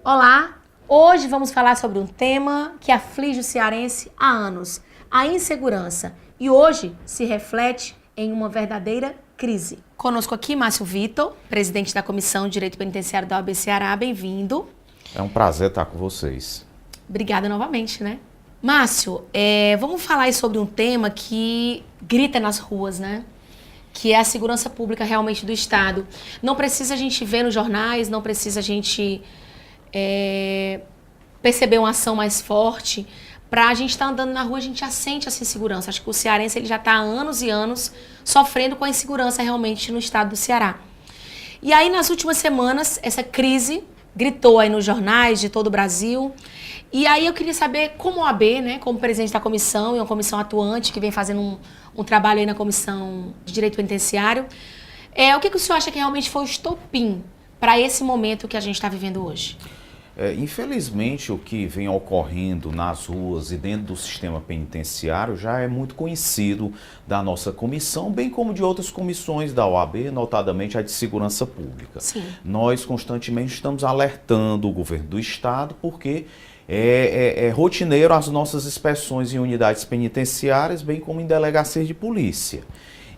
Olá, hoje vamos falar sobre um tema que aflige o cearense há anos, a insegurança, e hoje se reflete em uma verdadeira crise. Conosco aqui Márcio Vitor, presidente da Comissão de Direito Penitenciário da OAB Ceará, bem-vindo. É um prazer estar com vocês. Obrigada novamente, né? Márcio, vamos falar aí sobre um tema que grita nas ruas, né? Que é a segurança pública realmente do Estado. Não precisa a gente ver nos jornais, não precisa a gente perceber uma ação mais forte. Para a gente estar andando na rua, a gente já sente essa insegurança. Acho que o cearense ele já está há anos e anos sofrendo com a insegurança realmente no estado do Ceará. E aí, nas últimas semanas, essa crise gritou aí nos jornais de todo o Brasil. E aí eu queria saber, como OAB, né, como presidente da comissão e uma comissão atuante que vem fazendo um trabalho aí na Comissão de Direito Penitenciário, o que o senhor acha que realmente foi o estopim para esse momento que a gente está vivendo hoje? Infelizmente, o que vem ocorrendo nas ruas e dentro do sistema penitenciário já é muito conhecido da nossa comissão, bem como de outras comissões da OAB, notadamente a de Segurança Pública. Sim. Nós constantemente estamos alertando o governo do Estado porque é rotineiro as nossas inspeções em unidades penitenciárias, bem como em delegacias de polícia.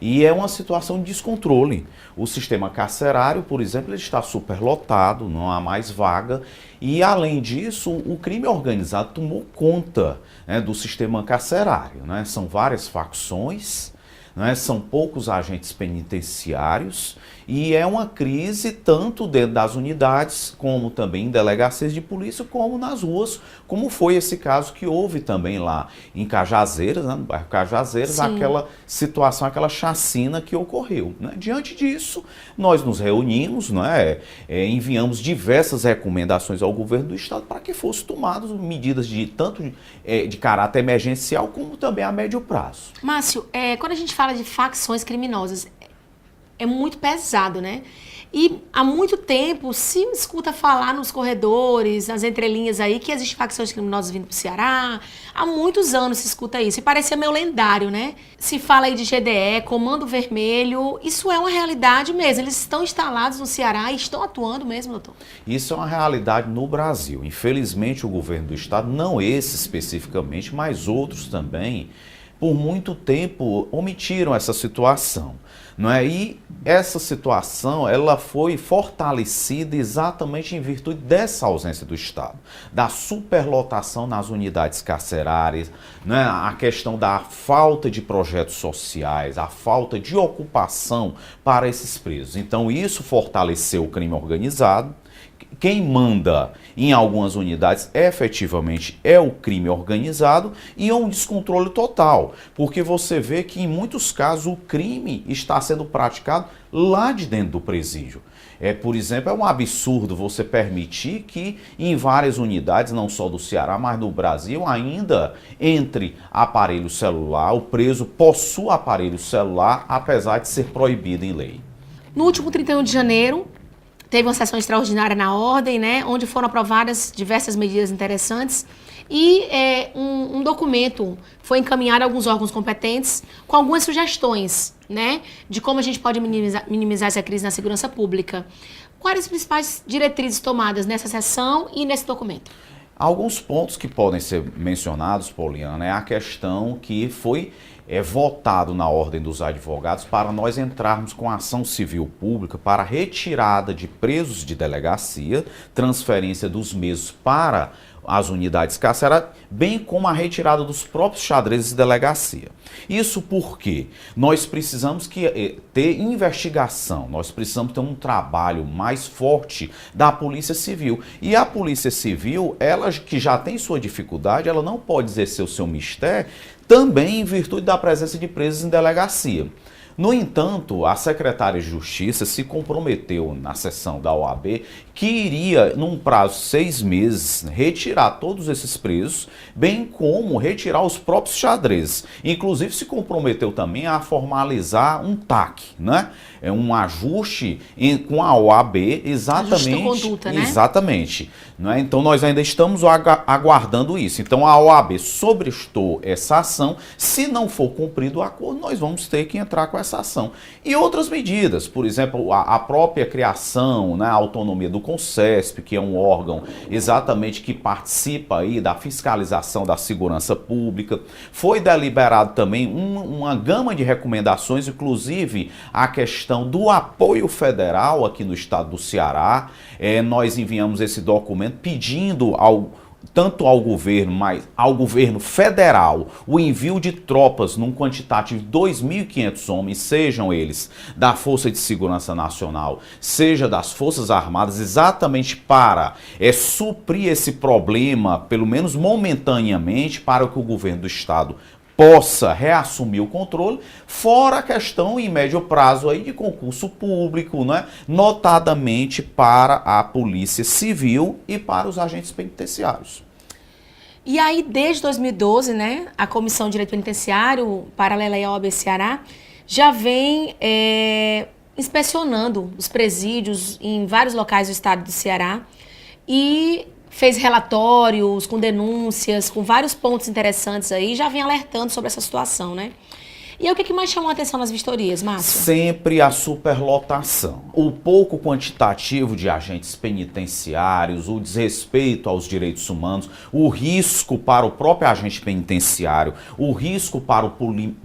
E é uma situação de descontrole. O sistema carcerário, por exemplo, ele está superlotado, não há mais vaga. E, além disso, o crime organizado tomou conta, né, do sistema carcerário. Né? São várias facções, né? São poucos agentes penitenciários. E é uma crise tanto dentro das unidades, como também em delegacias de polícia, como nas ruas, como foi esse caso que houve também lá em Cajazeiras, né, no bairro Cajazeiras, Sim. Aquela situação, aquela chacina que ocorreu. Né? Diante disso, nós nos reunimos, né, enviamos diversas recomendações ao governo do Estado para que fossem tomadas medidas tanto de caráter emergencial, como também a médio prazo. Márcio, quando a gente fala de facções criminosas, é muito pesado, né? E há muito tempo se escuta falar nos corredores, nas entrelinhas aí, que existem facções criminosas vindo pro Ceará. Há muitos anos se escuta isso. E parecia meio lendário, né? Se fala aí de GDE, Comando Vermelho. Isso é uma realidade mesmo. Eles estão instalados no Ceará e estão atuando mesmo, doutor? Isso é uma realidade no Brasil. Infelizmente, o governo do Estado, não esse especificamente, mas outros também, por muito tempo omitiram essa situação. Não é? E essa situação ela foi fortalecida exatamente em virtude dessa ausência do Estado, da superlotação nas unidades carcerárias, né? A questão da falta de projetos sociais, a falta de ocupação para esses presos. Então isso fortaleceu o crime organizado. Quem manda em algumas unidades efetivamente é o crime organizado e é um descontrole total, porque você vê que em muitos casos o crime está sendo praticado lá de dentro do presídio. Por exemplo, é um absurdo você permitir que em várias unidades, não só do Ceará, mas no Brasil, ainda entre aparelho celular, o preso possua aparelho celular, apesar de ser proibido em lei. No último 31 de janeiro, teve uma sessão extraordinária na Ordem, né, onde foram aprovadas diversas medidas interessantes e um documento foi encaminhado a alguns órgãos competentes com algumas sugestões, né, de como a gente pode minimizar essa crise na segurança pública. Quais as principais diretrizes tomadas nessa sessão e nesse documento? Alguns pontos que podem ser mencionados, Poliana, é a questão que foi votado na Ordem dos Advogados para nós entrarmos com ação civil pública para retirada de presos de delegacia, transferência dos mesmos para as unidades carcerárias, bem como a retirada dos próprios xadrezes de delegacia. Isso porque nós precisamos ter investigação, nós precisamos ter um trabalho mais forte da Polícia Civil. E a Polícia Civil, ela que já tem sua dificuldade, ela não pode exercer o seu mistério também em virtude da presença de presos em delegacia. No entanto, a secretária de Justiça se comprometeu na sessão da OAB que iria, num prazo de 6 meses, retirar todos esses presos, bem como retirar os próprios xadrezes. Inclusive, se comprometeu também a formalizar um TAC, né? É um ajuste com a OAB, exatamente. Ajuste de conduta, né? Exatamente. Né? Então, nós ainda estamos aguardando isso. Então, a OAB sobrestou essa ação. Se não for cumprido o acordo, nós vamos ter que entrar com essa essa ação. E outras medidas, por exemplo, a própria criação, né, a autonomia do CONCESP, que é um órgão exatamente que participa aí da fiscalização da segurança pública. Foi deliberado também uma gama de recomendações, inclusive a questão do apoio federal aqui no estado do Ceará. Nós enviamos esse documento pedindo tanto ao governo, mas ao governo federal, o envio de tropas num quantitativo de 2.500 homens, sejam eles da Força de Segurança Nacional, seja das Forças Armadas, exatamente para suprir esse problema, pelo menos momentaneamente, para que o governo do estado possa reassumir o controle, fora a questão em médio prazo aí de concurso público, né? Notadamente para a Polícia Civil e para os agentes penitenciários. E aí, desde 2012, né, a Comissão de Direito Penitenciário, paralela à OAB Ceará, já vem inspecionando os presídios em vários locais do estado do Ceará e fez relatórios com denúncias, com vários pontos interessantes aí, já vem alertando sobre essa situação, né? E aí, o que mais chamou a atenção nas vistorias, Márcio? Sempre a superlotação. O pouco quantitativo de agentes penitenciários, o desrespeito aos direitos humanos, o risco para o próprio agente penitenciário, o risco para o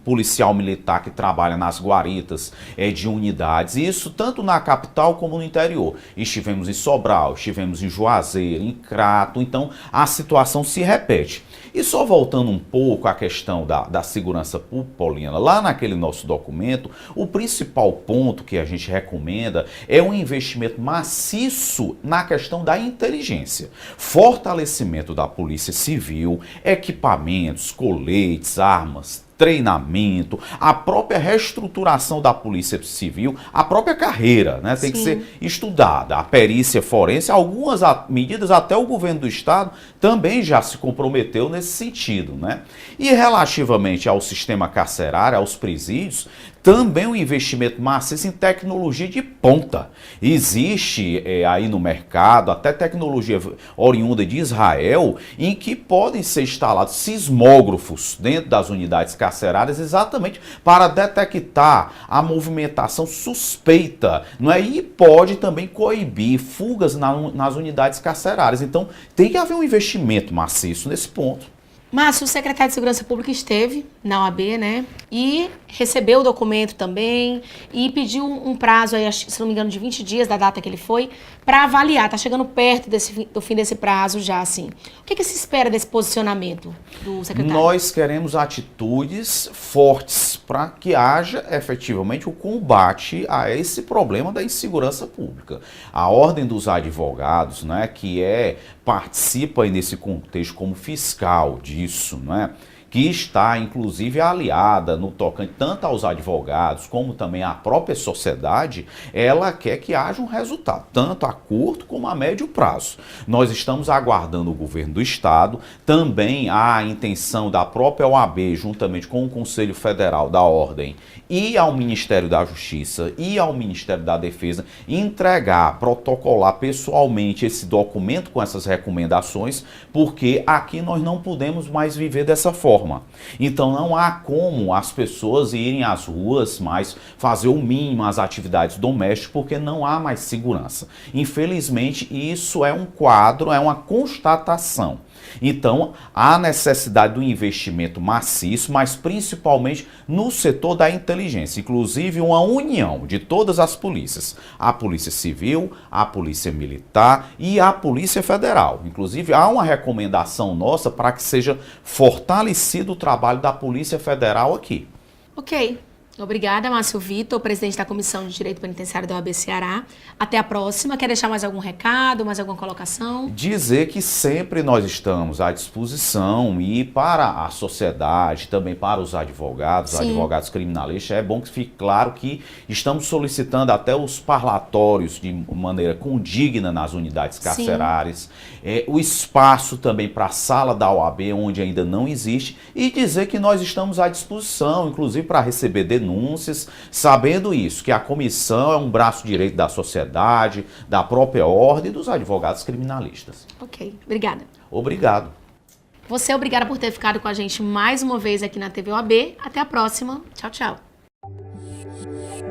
policial militar que trabalha nas guaritas de unidades, isso tanto na capital como no interior. Estivemos em Sobral, estivemos em Juazeiro, em Crato, então a situação se repete. E só voltando um pouco à questão da segurança pública, Pauliana, lá naquele nosso documento, o principal ponto que a gente recomenda é um investimento maciço na questão da inteligência. Fortalecimento da Polícia Civil, equipamentos, coletes, armas, treinamento, a própria reestruturação da Polícia Civil, a própria carreira, né, tem que ser estudada, a perícia forense, algumas medidas até o governo do estado também já se comprometeu nesse sentido, né? E relativamente ao sistema carcerário, aos presídios, também um investimento maciço em tecnologia de ponta. Existe aí no mercado até tecnologia oriunda de Israel em que podem ser instalados sismógrafos dentro das unidades carcerárias exatamente para detectar a movimentação suspeita, não é? E pode também coibir fugas nas unidades carcerárias. Então tem que haver um investimento maciço nesse ponto. Márcio, o secretário de Segurança Pública esteve na OAB, né? E recebeu o documento também e pediu um prazo aí, se não me engano, de 20 dias da data que ele foi, para avaliar. Tá chegando perto do fim desse prazo já, assim. O que se espera desse posicionamento do secretário? Nós queremos atitudes fortes para que haja efetivamente o combate a esse problema da insegurança pública. A Ordem dos Advogados, né, que participa aí nesse contexto como fiscal disso, né? Que está, inclusive, aliada no tocante tanto aos advogados como também à própria sociedade, ela quer que haja um resultado, tanto a curto como a médio prazo. Nós estamos aguardando o governo do estado, também a intenção da própria OAB, juntamente com o Conselho Federal da Ordem e ao Ministério da Justiça e ao Ministério da Defesa, entregar, protocolar pessoalmente esse documento com essas recomendações, porque aqui nós não podemos mais viver dessa forma. Então não há como as pessoas irem às ruas, mas fazer o mínimo as atividades domésticas, porque não há mais segurança. Infelizmente, isso é um quadro, é uma constatação. Então, há necessidade do investimento maciço, mas principalmente no setor da inteligência, inclusive uma união de todas as polícias, a Polícia Civil, a Polícia Militar e a Polícia Federal. Inclusive, há uma recomendação nossa para que seja fortalecido o trabalho da Polícia Federal aqui. Ok. Obrigada, Márcio Vitor, presidente da Comissão de Direito Penitenciário da OAB Ceará. Até a próxima. Quer deixar mais algum recado, mais alguma colocação? Dizer que sempre nós estamos à disposição e para a sociedade, também para os advogados, advogados criminalistas, é bom que fique claro que estamos solicitando até os parlatórios de maneira condigna nas unidades carcerárias, o espaço também para a sala da OAB, onde ainda não existe, e dizer que nós estamos à disposição, inclusive para receber denúncias, sabendo isso, que a comissão é um braço direito da sociedade, da própria ordem e dos advogados criminalistas. Ok, obrigada. Obrigado. Você, obrigada por ter ficado com a gente mais uma vez aqui na TV OAB. Até a próxima. Tchau, tchau. Deus.